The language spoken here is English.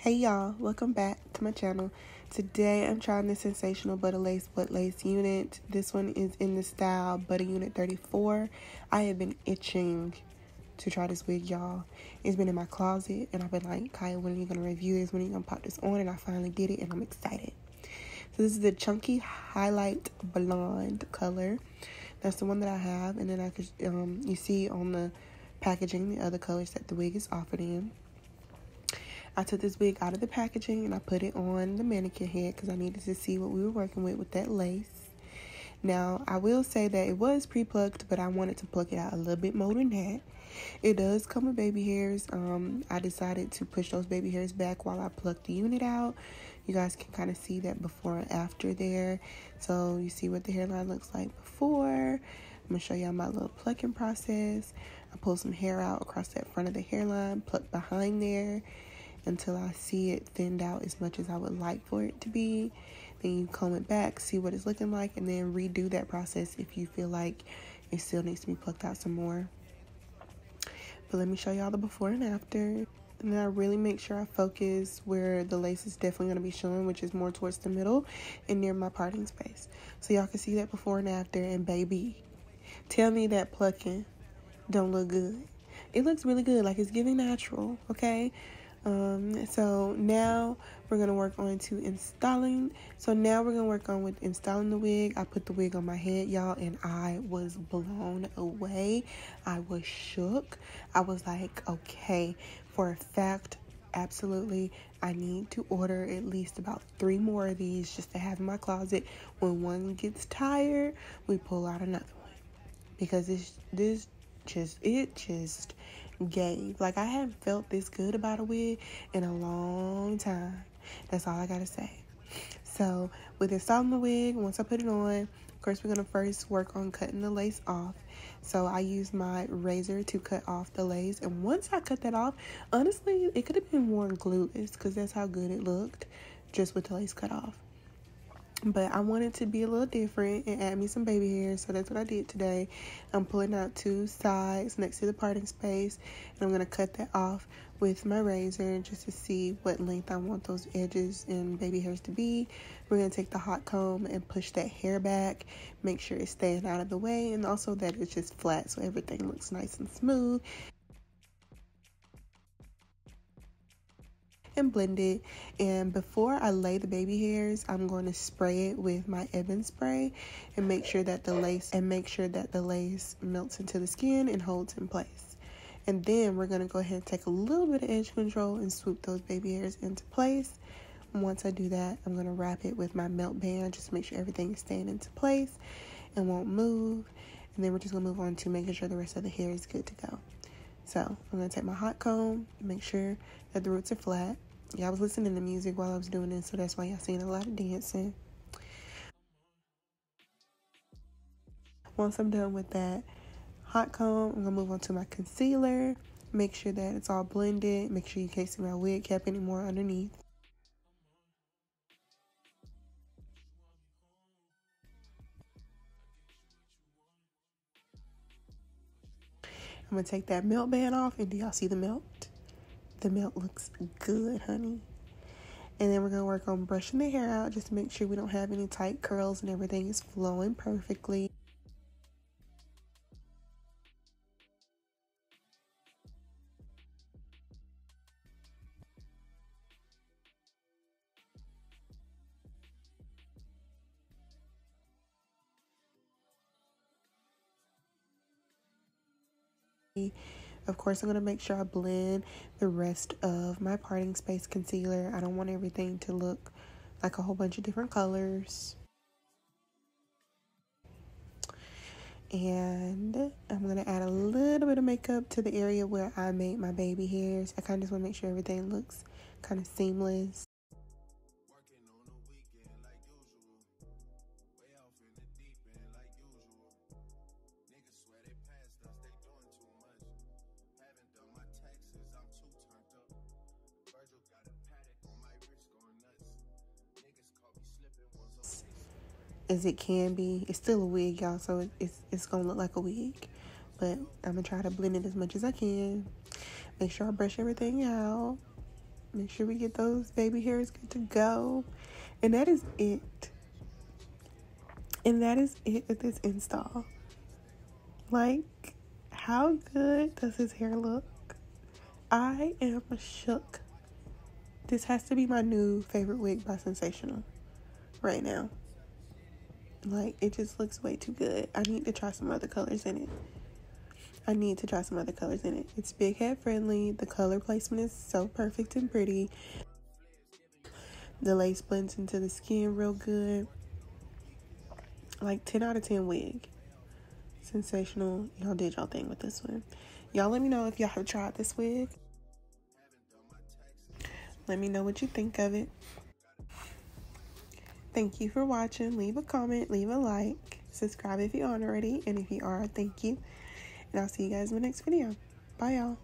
Hey y'all, welcome back to my channel. Today I'm trying the Sensational Butta Lace Butt Lace unit. This one is in the style Butta Unit 34. I have been itching to try this wig, y'all. It's been in my closet and I've been like, Kaya, when are you gonna review this? When are you gonna pop this on? And I finally did it and I'm excited. So this is the Chunky Highlight Blonde color. That's the one that I have, and then I could you see on the packaging the other colors that the wig is offered in. I took this wig out of the packaging and I put it on the mannequin head because I needed to see what we were working with that lace. Now, I will say that it was pre-plucked, but I wanted to pluck it out a little bit more than that. It does come with baby hairs. I decided to push those baby hairs back while I plucked the unit out. You guys can kind of see that before and after there. So you see what the hairline looks like before. I'm going to show y'all my little plucking process. I pull some hair out across that front of the hairline, pluck behind there until I see it thinned out as much as I would like for it to be. Then you comb it back, see what it's looking like, and then redo that process if you feel like it still needs to be plucked out some more. But let me show y'all the before and after. And then I really make sure I focus where the lace is definitely going to be showing, which is more towards the middle and near my parting space. So y'all can see that before and after. And baby, tell me that plucking don't look good. It looks really good, like it's giving natural, okay? So now we're going to work on installing the wig. I put the wig on my head, y'all, and I was blown away. I was shook. I was like, okay, for a fact, absolutely, I need to order at least about 3 more of these just to have in my closet. When one gets tired, we pull out another one, because it just gave. Like, I haven't felt this good about a wig in a long time. That's all I gotta say. So with installing the wig, once I put it on, of course we're gonna first work on cutting the lace off. So I used my razor to cut off the lace, and once I cut that off, honestly, it could have been worn glueless because that's how good it looked just with the lace cut off. But I wanted to be a little different and add me some baby hair, so that's what I did today. I'm pulling out 2 sides next to the parting space, and I'm going to cut that off with my razor just to see what length I want those edges and baby hairs to be. We're going to take the hot comb and push that hair back, make sure it's staying out of the way, and also that it's just flat so everything looks nice and smooth. And blend it. And before I lay the baby hairs, I'm going to spray it with my Ebin spray and make sure that the lace melts into the skin and holds in place. And then we're going to go ahead and take a little bit of edge control and swoop those baby hairs into place. And once I do that, I'm going to wrap it with my melt band just to make sure everything is staying into place and won't move. And then we're just going to move on to making sure the rest of the hair is good to go. So I'm going to take my hot comb and make sure that the roots are flat. Yeah, I was listening to music while I was doing this, so that's why y'all seen a lot of dancing. Once I'm done with that hot comb, I'm going to move on to my concealer. Make sure that it's all blended. Make sure you can't see my wig cap anymore underneath. I'm going to take that melt band off, and do y'all see the melt? The melt looks good, honey. And then we're going to work on brushing the hair out just to make sure we don't have any tight curls and everything is flowing perfectly. Of course, I'm going to make sure I blend the rest of my parting space concealer. I don't want everything to look like a whole bunch of different colors. And I'm going to add a little bit of makeup to the area where I made my baby hairs. I kind of just want to make sure everything looks kind of seamless. As it can be. It's still a wig, y'all, so it's gonna look like a wig, but I'm gonna try to blend it as much as I can. Make sure I brush everything out. Make sure we get those baby hairs good to go. And that is it. And that is it with this install. Like, how good does his hair look? I am shook. This has to be my new favorite wig by Sensational right now. Like, it just looks way too good. I need to try some other colors in it. It's big head friendly. The color placement is so perfect and pretty. The lace blends into the skin real good. Like, 10 out of 10 wig. Sensational. Y'all did y'all thing with this one. Y'all let me know if y'all have tried this wig. Let me know what you think of it. Thank you for watching. Leave a comment, leave a like, subscribe if you aren't already, and if you are, thank you. And I'll see you guys in the next video. Bye, y'all.